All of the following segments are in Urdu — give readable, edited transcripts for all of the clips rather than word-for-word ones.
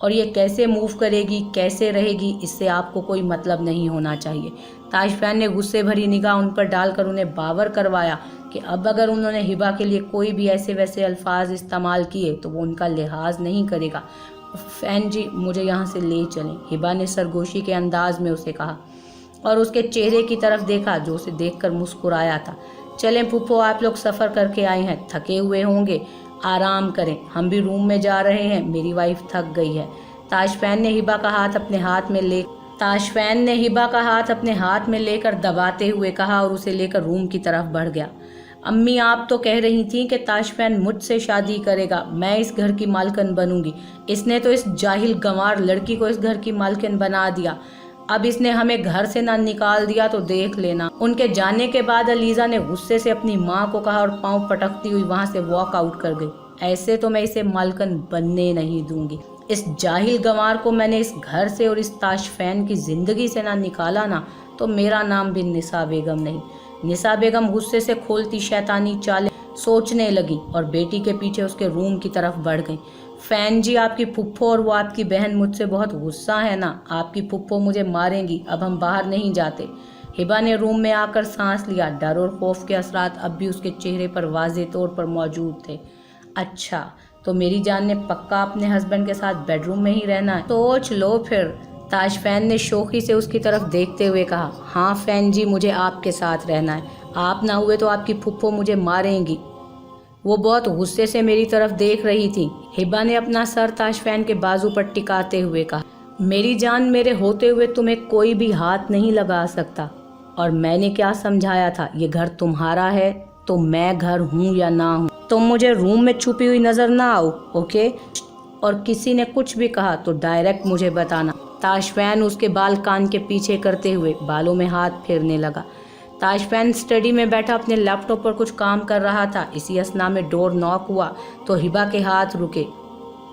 اور یہ کیسے موو کرے گی، کیسے رہے گی، اس سے آپ کو کوئی مطلب نہیں ہونا چاہیے۔ تاشفین نے غصے بھری نگاہ ان پر ڈال کر انہیں باور کروایا کہ اب اگر انہوں نے ہبا کے لیے کوئی بھی ایسے ویسے الفاظ استعمال کیے تو وہ ان کا لحاظ نہیں کرے گا۔ فین جی مجھے یہاں سے لے چلیں، ہبا نے سرگوشی کے انداز میں اسے کہا اور اس کے چہرے کی طرف دیکھا جو اسے دیکھ کر مسکرایا تھا۔ چلیں پھپھو، آپ لوگ سفر کر کے آئے ہیں، تھکے ہوئے ہوں گے، آرام کریں، ہم بھی روم میں جا رہے ہیں، میری وائف تھک گئی ہے۔ تاشفین نے ہبا کا ہاتھ اپنے ہاتھ میں لے کر دباتے ہوئے کہا اور اسے لے کر روم کی طرف بڑھ گیا۔ امی آپ تو کہہ رہی تھیں کہ تاشفین مجھ سے شادی کرے گا، میں اس گھر کی مالکن بنوں گی، اس نے تو اس جاہل گنوار لڑکی کو اس گھر کی مالکن بنا دیا، اب اس نے ہمیں گھر سے نہ نکال دیا تو دیکھ لینا۔ ان کے جانے کے بعد علیزہ نے غصے سے اپنی ماں کو کہا اور پاؤں پٹکتی ہوئی وہاں سے واک آؤٹ کر گئی۔ ایسے تو میں اسے مالکن بننے نہیں دوں گی، اس جاہل گنوار کو میں نے اس گھر سے اور اس تاشفین کی زندگی سے نہ نکالا نا تو میرا نام بھی نسا بیگم نہیں۔ نسا بیگم غصے سے کھولتی شیطانی چالیں سوچنے لگی اور بیٹی کے پیچھے اس کے روم کی طرف بڑھ گئی۔ فین جی آپ کی پھپھو اور وہ آپ کی بہن مجھ سے بہت غصہ ہے نا، آپ کی پھپھو مجھے ماریں گی، اب ہم باہر نہیں جاتے۔ ہبا نے روم میں آ کر سانس لیا، ڈر اور خوف کے اثرات اب بھی اس کے چہرے پر واضح طور پر موجود تھے۔ اچھا تو میری جان نے پکا اپنے ہسبینڈ کے ساتھ بیڈ روم میں ہی رہنا ہے، سوچ لو پھر۔ تاشفین نے شوخی سے اس کی طرف دیکھتے ہوئے کہا، ہاں فین جی مجھے آپ کے ساتھ رہنا ہے، آپ نہ ہوئے تو آپ کی پھپھو مجھے ماریں گی۔ وہ بہت غصے سے میری طرف دیکھ رہی تھی۔ ہبا نے اپنا سر تاشفین کے بازو پر ٹکاتے ہوئے کہا، میری جان میرے ہوتے ہوئے تمہیں کوئی بھی ہاتھ نہیں لگا سکتا، اور میں نے کیا سمجھایا تھا، یہ گھر تمہارا ہے تو میں گھر ہوں یا نہ ہوں، تم مجھے روم میں چھپی ہوئی نظر نہ آؤ، اوکے؟ اور کسی نے کچھ بھی کہا تو ڈائریکٹ مجھے بتانا۔ تاشفین اس کے بال کان کے پیچھے کرتے ہوئے بالوں میں ہاتھ پھیرنے لگا۔ تاشفین اسٹڈی میں بیٹھا اپنے لیپ ٹاپ پر کچھ کام کر رہا تھا، اسی اثنا میں ڈور ناک ہوا تو ہبا کے ہاتھ رکے۔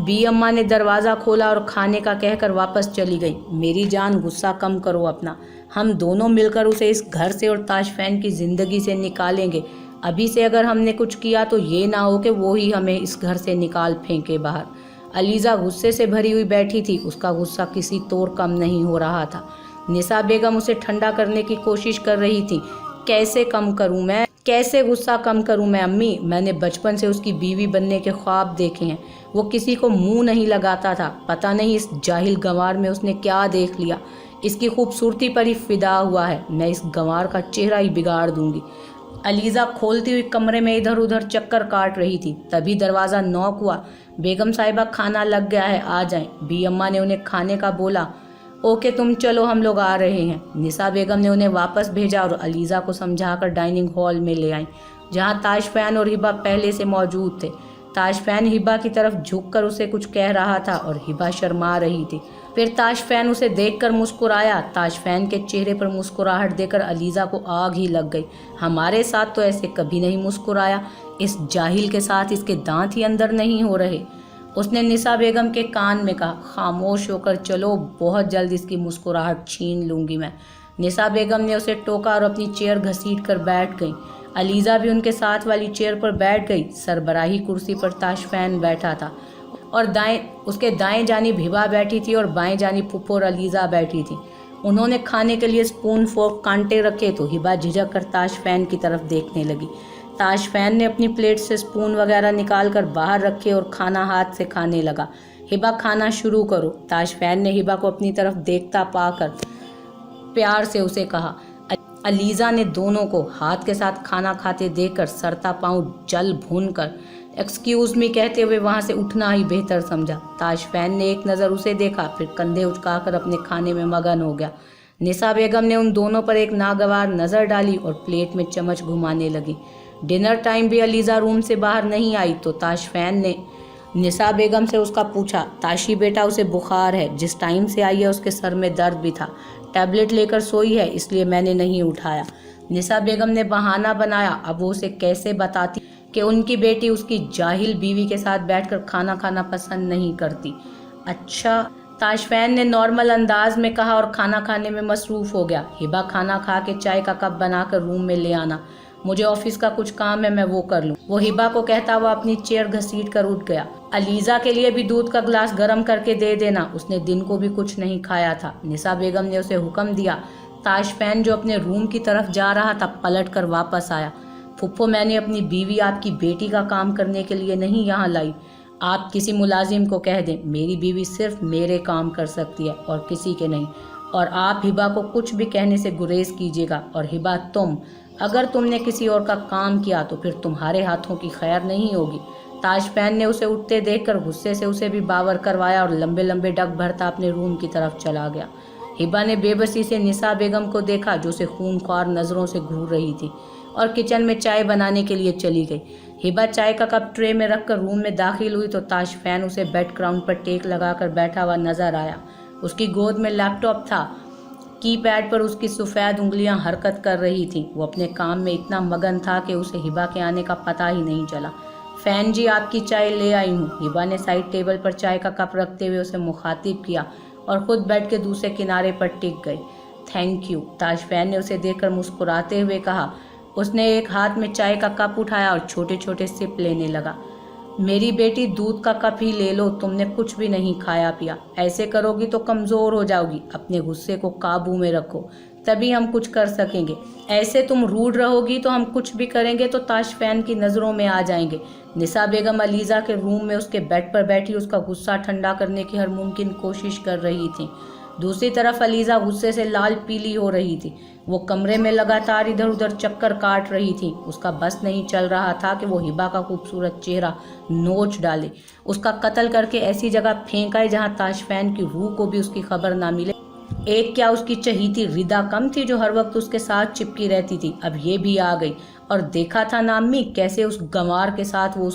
بی اماں نے دروازہ کھولا اور کھانے کا کہہ کر واپس چلی گئی۔ میری جان غصہ کم کرو اپنا، ہم دونوں مل کر اسے اس گھر سے اور تاشفین کی زندگی سے نکالیں گے۔ ابھی سے اگر ہم نے کچھ کیا تو یہ نہ ہو کہ وہی ہمیں اس گھر سے نکال پھینکے باہر۔ علیزہ غصے سے بھری ہوئی بیٹھی تھی، اس کا غصہ کسی طور کم نہیں ہو رہا تھا۔ نسا بیگم اسے ٹھنڈا کرنے کی کوشش کر رہی تھی۔ کیسے غصہ کم کروں میں امی، میں نے بچپن سے اس کی بیوی بننے کے خواب دیکھے ہیں، وہ کسی کو منہ نہیں لگاتا تھا، پتہ نہیں اس جاہل گنوار میں اس نے کیا دیکھ لیا، اس کی خوبصورتی پر ہی فدا ہوا ہے، میں اس گنوار کا چہرہ ہی بگاڑ دوں گی۔ علیزہ کھولتی ہوئی کمرے میں ادھر ادھر چکر کاٹ رہی تھی، تبھی دروازہ نوک ہوا۔ بیگم صاحبہ کھانا لگ گیا ہے، آ جائیں۔ بی اماں نے انہیں کھانے کا بولا۔ اوکے تم چلو، ہم لوگ آ رہے ہیں۔ نسا بیگم نے انہیں واپس بھیجا اور علیزہ کو سمجھا کر ڈائننگ ہال میں لے آئیں، جہاں تاشفین اور ہبا پہلے سے موجود تھے۔ تاشفین ہبا کی طرف جھک کر اسے کچھ کہہ رہا تھا اور ہبا شرما رہی تھی۔ پھر تاشفین اسے دیکھ کر مسکرایا۔ تاشفین کے چہرے پر مسکراہٹ دیکھ کر علیزہ کو آگ ہی لگ گئی۔ ہمارے ساتھ تو ایسے کبھی نہیں مسکرایا، اس جاہل کے ساتھ اس کے دانت ہی اندر نہیں ہو رہے۔ اس نے نسا بیگم کے کان میں کہا، خاموش ہو کر چلو، بہت جلد اس کی مسکراہٹ چھین لوں گی میں۔ نسا بیگم نے اسے ٹوکا اور اپنی چیئر گھسیٹ کر بیٹھ گئی۔ علیزہ بھی ان کے ساتھ والی چیئر پر بیٹھ گئی۔ سربراہی کرسی پر تاشفین بیٹھا تھا اور اس کے دائیں جانب ہبا بیٹھی تھی اور بائیں جانب پھپھو اور علیزہ بیٹھی تھی۔ انہوں نے کھانے کے لیے اسپون فورک کانٹے رکھے تو ہبا جھجک کر تاشفین کی طرف دیکھنے لگی۔ تاشفین نے اپنی پلیٹ سے اسپون وغیرہ نکال کر باہر رکھے اور کھانا ہاتھ سے کھانے لگا۔ ہبا کھانا شروع کرو۔ تاشفین نے ہبا کو اپنی طرف دیکھتا پا کر پیار سے اسے کہا۔ علیزہ نے دونوں کو ہاتھ کے ساتھ کھانا کھاتے دیکھ کر سرتا پاؤں جل بھون کر ایکسکیوز می کہتے ہوئے وہاں سے اٹھنا ہی بہتر سمجھا۔ تاشفین نے ایک نظر اسے دیکھا، پھر کندھے اچکا کر اپنے کھانے میں مگن ہو گیا۔ نسا بیگم نے ان دونوں پر ایک ناگوار نظر ڈالی اور پلیٹ میں چمچ گھمانے لگی۔ ڈنر ٹائم بھی علیزہ روم سے باہر نہیں آئی تو تاشفین نے نسا بیگم سے اس کا پوچھا، تاشی بیٹا اسے بخار ہے، جس ٹائم سے آئی ہے اس کے سر میں درد بھی تھا، ٹیبلٹ لے کر سوئی ہے، اس لیے میں نے نہیں اٹھایا۔ نسا بیگم نے بہانہ بنایا، اب وہ اسے کیسے بتاتی کہ ان کی بیٹی اس کی جاہل بیوی کے ساتھ بیٹھ کر کھانا کھانا پسند نہیں کرتی۔ اچھا، تاشفین نے نارمل انداز میں کہا اور کھانا کھانے میں مصروف ہو گیا۔ ہبا کھانا کھا کے چائے کا کپ بنا کر روم میں لے آنا۔ مجھے آفس کا کچھ کام ہے، میں وہ کر لوں۔ وہ ہبا کو کہتا ہوا اپنی چیئر گھسیٹ کر اٹھ گیا۔ علیزہ کے لیے بھی دودھ کا گلاس گرم کر کے دے دینا، اس نے دن کو بھی کچھ نہیں کھایا تھا۔ نساء بیگم نے اسے حکم دیا۔ تاش فین جو اپنے روم کی طرف جا رہا تھا پلٹ کر واپس آیا۔ پھپھو، میں نے اپنی بیوی آپ کی بیٹی کا کام کرنے کے لیے نہیں یہاں لائی، آپ کسی ملازم کو کہہ دیں، میری بیوی صرف میرے کام کر سکتی ہے اور کسی کے نہیں، اور آپ ہبا کو کچھ بھی کہنے سے گریز کیجیے گا۔ اور ہبا، اگر تم نے کسی اور کا کام کیا تو پھر تمہارے ہاتھوں کی خیر نہیں ہوگی۔ تاش فین نے اسے اٹھتے دیکھ کر غصے سے اسے بھی باور کروایا اور لمبے لمبے ڈگ بھرتا اپنے روم کی طرف چلا گیا۔ ہبا نے بے بسی سے نساء بیگم کو دیکھا جو اسے خونخوار نظروں سے گھور رہی تھی اور کچن میں چائے بنانے کے لیے چلی گئی۔ ہبا چائے کا کپ ٹرے میں رکھ کر روم میں داخل ہوئی تو تاش فین اسے بیڈ گراؤنڈ پر ٹیک لگا کر بیٹھا ہوا نظر آیا۔ اس کی گود میں لیپ ٹاپ تھا، کی پیڈ پر اس کی سفید انگلیاں حرکت کر رہی تھیں۔ وہ اپنے کام میں اتنا مگن تھا کہ اسے ہبا کے آنے کا پتہ ہی نہیں چلا۔ فین جی، آپ کی چائے لے آئی ہوں۔ ہبا نے سائڈ ٹیبل پر چائے کا کپ رکھتے ہوئے اسے مخاطب کیا اور خود بیڈ کے دوسرے کنارے پر ٹک گئی۔ تھینک یو، تاش فین نے اسے دیکھ کر مسکراتے ہوئے کہا۔ اس نے ایک ہاتھ میں چائے کا کپ اٹھایا اور چھوٹے چھوٹے سپ لینے لگا۔ میری بیٹی، دودھ کا کپ ہی لے لو، تم نے کچھ بھی نہیں کھایا پیا، ایسے کرو گی تو کمزور ہو جاؤ گی۔ اپنے غصے کو قابو میں رکھو، تبھی ہم کچھ کر سکیں گے۔ ایسے تم روڈ رہو گی تو ہم کچھ بھی کریں گے تو تاش فین کی نظروں میں آ جائیں گے۔ نساء بیگم علیزہ کے روم میں اس کے بیڈ پر بیٹھی اس کا غصہ ٹھنڈا کرنے کی ہر ممکن کوشش کر رہی تھیں۔ دوسری طرف علیزہ غصے سے لال پیلی ہو رہی تھی۔ وہ کمرے میں لگاتار ادھر ادھر چکر کاٹ رہی تھی۔ اس کا بس نہیں چل رہا تھا کہ وہ ہبا کا خوبصورت چہرہ نوچ ڈالے، اس کا قتل کر کے ایسی جگہ پھینکائے جہاں تاش فین کی روح کو بھی اس کی خبر نہ ملے۔ ایک کیا اس کی چہیتی ردا کم تھی جو ہر وقت اس کے ساتھ چپکی رہتی تھی، اب یہ بھی آ گئی۔ اور دیکھا تھا نا امی، کیسے اس گنوار کے ساتھ وہ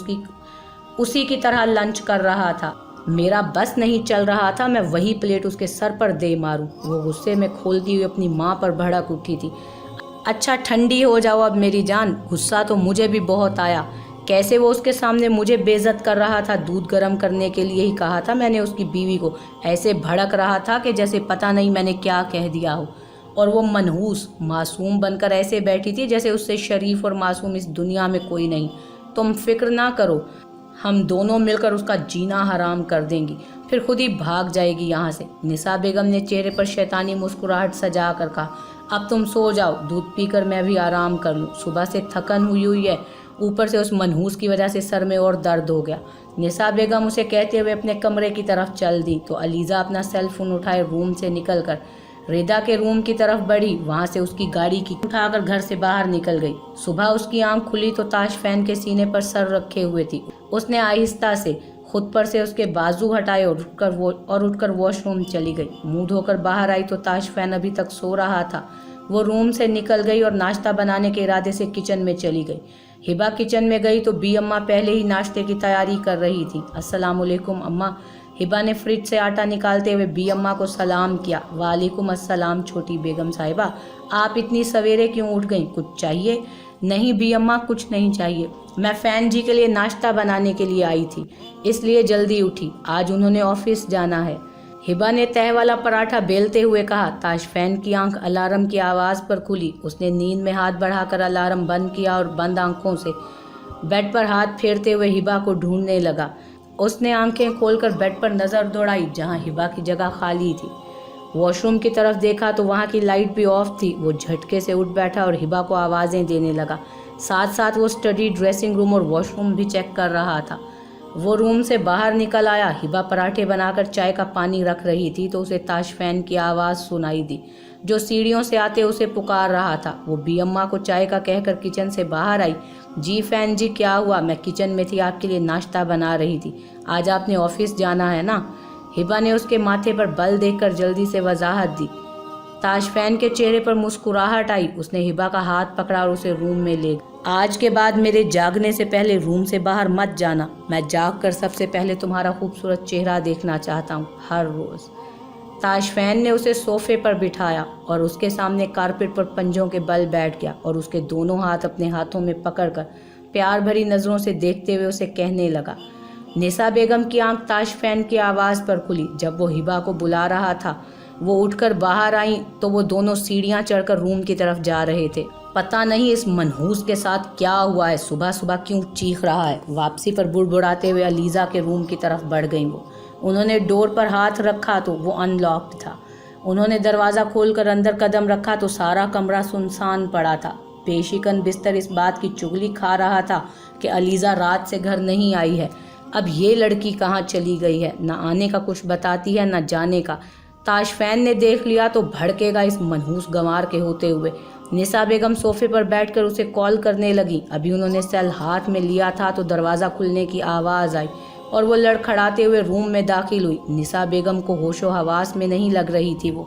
اسی کی طرح لنچ کر رہا تھا۔ میرا بس نہیں چل رہا تھا، میں وہی پلیٹ اس کے سر پر دے ماروں۔ وہ غصے میں کھولتی ہوئی اپنی ماں پر بھڑک اٹھی تھی۔ اچھا ٹھنڈی ہو جاؤ اب میری جان، غصہ تو مجھے بھی بہت آیا۔ کیسے وہ اس کے سامنے مجھے بے عزت کر رہا تھا، دودھ گرم کرنے کے لیے ہی کہا تھا میں نے اس کی بیوی کو، ایسے بھڑک رہا تھا کہ جیسے پتہ نہیں میں نے کیا کہہ دیا ہو۔ اور وہ منحوس معصوم بن کر ایسے بیٹھی تھی جیسے اس سے شریف اور معصوم اس دنیا میں کوئی نہیں۔ تم فکر نہ کرو، ہم دونوں مل کر اس کا جینا حرام کر دیں گی، پھر خود ہی بھاگ جائے گی یہاں سے۔ نساء بیگم نے چہرے پر شیطانی مسکراہٹ سجا کر کہا، اب تم سو جاؤ، دودھ پی کر میں بھی آرام کر لوں، صبح سے تھکن ہوئی ہے، اوپر سے اس منحوس کی وجہ سے سر میں اور درد ہو گیا۔ نساء بیگم اسے کہتے ہوئے اپنے کمرے کی طرف چل دی تو علیزہ اپنا سیل فون اٹھائے روم سے نکل کر ریدا کے روم کی طرف بڑھی، وہاں سے اس کی گاڑی کی اٹھا کر گھر سے باہر نکل گئی۔ صبح اس کی آنکھ کھلی تو تاش فین کے سینے پر سر رکھے ہوئے تھی۔ اس نے آہستہ سے خود پر سے اس کے بازو ہٹائے اور اٹھ کر واش روم چلی گئی۔ منہ دھو کر باہر آئی تو تاش فین ابھی تک سو رہا تھا۔ وہ روم سے نکل گئی اور ناشتہ بنانے کے ارادے سے کچن میں چلی گئی۔ ہبا کچن میں گئی تو بی اماں پہلے ہی ناشتے کی تیاری کر رہی تھی۔ السلام علیکم اماں۔ ہبا نے فریج سے آٹا نکالتے ہوئے بی اماں کو سلام کیا۔ وعلیکم السلام چھوٹی بیگم صاحبہ، آپ اتنی سویرے کیوں اٹھ گئیں، کچھ چاہیے؟ نہیں بی اماں، کچھ نہیں چاہیے، میں فین جی کے لیے ناشتہ بنانے کے لیے آئی تھی، اس لیے جلدی اٹھی، آج انہوں نے آفس جانا ہے۔ ہبا نے تہہ والا پراٹھا بیلتے ہوئے کہا۔ تاش فین کی آنکھ الارم کی آواز پر کھلی۔ اس نے نیند میں ہاتھ بڑھا کر الارم بند کیا اور بند آنکھوں سے بیڈ پر ہاتھ پھیرتے ہوئے ہبا کو ڈھونڈنے لگا۔ اس نے آنکھیں کھول کر بیڈ پر نظر دوڑائی جہاں ہبا کی جگہ خالی تھی۔ واش روم کی طرف دیکھا تو وہاں کی لائٹ بھی آف تھی۔ وہ جھٹکے سے اٹھ بیٹھا اور ہبا کو آوازیں دینے لگا۔ ساتھ ساتھ وہ اسٹڈی، ڈریسنگ روم اور واش روم بھی چیک کر رہا تھا۔ وہ روم سے باہر نکل آیا۔ ہبا پراٹھے بنا کر چائے کا پانی رکھ رہی تھی تو اسے تاش فین کی آواز سنائی دی جو سیڑھیوں سے آتے اسے پکار رہا تھا۔ وہ بی اماں کو چائے کا کہہ کر کچن سے باہر آئی۔ جی فین جی، کیا ہوا؟ میں کچن میں تھی، آپ کے لیے ناشتہ بنا رہی تھی، آج آپ نے آفس جانا ہے نا؟ ہبا نے اس کے ماتھے پر بل دیکھ کر جلدی سے وضاحت دی۔ تاش فین کے چہرے پر مسکراہٹ آئی۔ اس نے ہبا کا ہاتھ پکڑا اور اسے روم میں لے گئی۔ آج کے بعد میرے جاگنے سے پہلے روم سے باہر مت جانا، میں جاگ کر سب سے پہلے تمہارا خوبصورت چہرہ دیکھنا چاہتا ہوں، ہر روز۔ تاش فین نے اسے صوفے پر بٹھایا اور اس کے سامنے کارپیٹ پر پنجوں کے بل بیٹھ گیا اور اس کے دونوں ہاتھ اپنے ہاتھوں میں پکڑ کر پیار بھری نظروں سے دیکھتے ہوئے اسے کہنے لگا۔ نساء بیگم کی آنکھ تاش فین کی آواز پر کھلی۔ جب وہ ہبا کو بلا رہا تھا وہ اٹھ کر باہر آئیں تو وہ دونوں سیڑھیاں چڑھ کر روم کی طرف جا رہے تھے۔ پتہ نہیں اس منحوس کے ساتھ کیا ہوا ہے، صبح صبح کیوں چیخ رہا ہے۔ واپسی پر بڑبڑاتے ہوئے علیزہ کے روم کی طرف بڑھ گئیں وہ۔ انہوں نے ڈور پر ہاتھ رکھا تو وہ ان لاکڈ تھا۔ انہوں نے دروازہ کھول کر اندر قدم رکھا تو سارا کمرہ سنسان پڑا تھا۔ پیشیکن بستر اس بات کی چغلی کھا رہا تھا کہ علیزہ رات سے گھر نہیں آئی ہے۔ اب یہ لڑکی کہاں چلی گئی ہے، نہ آنے کا کچھ بتاتی ہے نہ جانے کا۔ تاشفین نے دیکھ لیا تو بھڑکے گا اس منحوس گنوار کے ہوتے ہوئے۔ نساء بیگم صوفے پر بیٹھ کر اسے کال کرنے لگی۔ ابھی انہوں نے سیل ہاتھ میں لیا تھا تو دروازہ کھلنے کی آواز آئی اور وہ لڑکھڑاتے ہوئے روم میں داخل ہوئی۔ نساء بیگم کو ہوش و حواس میں نہیں لگ رہی تھی وہ۔